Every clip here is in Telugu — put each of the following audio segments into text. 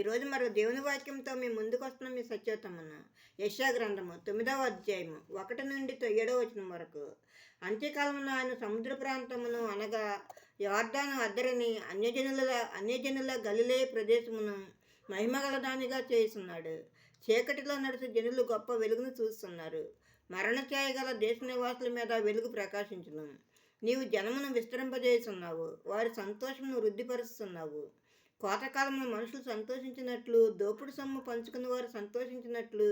ఈరోజు మరి దేవుని వాక్యంతో మీ ముందుకు వస్తున్న మీ సత్యోత్తమన్న యెషయా గ్రంథము 9వ అధ్యాయము 1 నుండి 7వ వచనం వరకు. అంత్యకాలమున ఆయన సముద్ర ప్రాంతమును అనగా యొర్దాను అద్దరిని అన్యజనుల గలిలే ప్రదేశమును మహిమగలదానిగా చేస్తున్నాడు. చీకటిలో నడిచి జనులు గొప్ప వెలుగును చూస్తున్నారు. మరణఛాయ గల దేశ నివాసుల మీద వెలుగు ప్రకాశించును. నీవు జనమును విస్తరింపజేస్తున్నావు, వారి సంతోషమును వృద్ధిపరుస్తున్నావు. కోతకాలంలో మనుషులు సంతోషించినట్లు, దోపుడు సొమ్ము పంచుకుని వారు సంతోషించినట్లు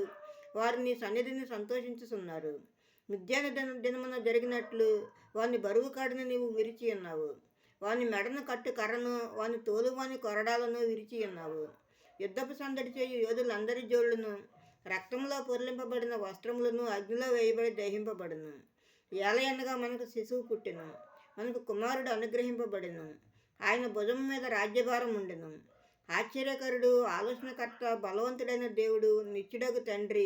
వారు నీ సన్నిధిని సంతోషించుతున్నారు. మిథ్యాన దినమున జరిగినట్లు వాని బరువు కాడిని నీవు విరిచి ఉన్నావు. వాని మెడను కట్టు కర్రను, వాని తోలు వాని కొరడాలను విరిచి ఉన్నావు. యుద్ధపు సందడి చేయు యోధులందరి జోళ్లను, రక్తంలో పొర్లింపబడిన వస్త్రములను అగ్నిలో వేయబడి దహింపబడును. ఏలయనగా మనకు శిశువు పుట్టెను, మనకు కుమారుడు అనుగ్రహింపబడెను. ఆయన భుజం మీద రాజ్యభారం ఉండెను. ఆశ్చర్యకరుడు, ఆలోచనకర్త, బలవంతుడైన దేవుడు, నిత్యుడగు తండ్రి,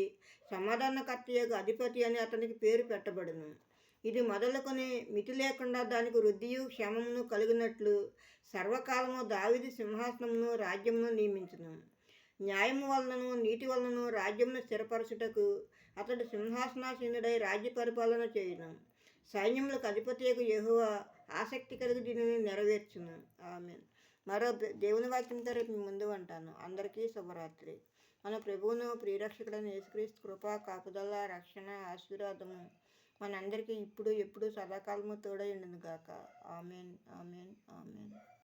సమాధానకర్తయగు అధిపతి అని అతనికి పేరు పెట్టబడును. ఇది మొదలుకొని మితి లేకుండా దానికి వృద్ధియు క్షేమమును కలిగినట్లు సర్వకాలము దావీదు సింహాసనమును రాజ్యమును నియమించును. న్యాయము వలనను నీతి వలనను రాజ్యమును స్థిరపరచుటకు అతడు సింహాసనాసీనుడై రాజ్య పరిపాలన చేయును. సైన్యములకు అధిపతియగు యెహోవా ఆసక్తి కలిగి దీనిని నెరవేర్చును. ఆమేన్. మరో దేవుని వాక్యంతో రేపు మీ ముందు ఉంటాను. అందరికీ శుభరాత్రి. మన ప్రభువును ప్రియరక్షకుడైన యేసుక్రీస్తు కృపా, కాపుదల, రక్షణ, ఆశీర్వాదము మనందరికీ ఇప్పుడు ఎప్పుడు సదాకాలము తోడై ఉండును గాక. ఆమేన్, ఆమేన్, ఆమేన్.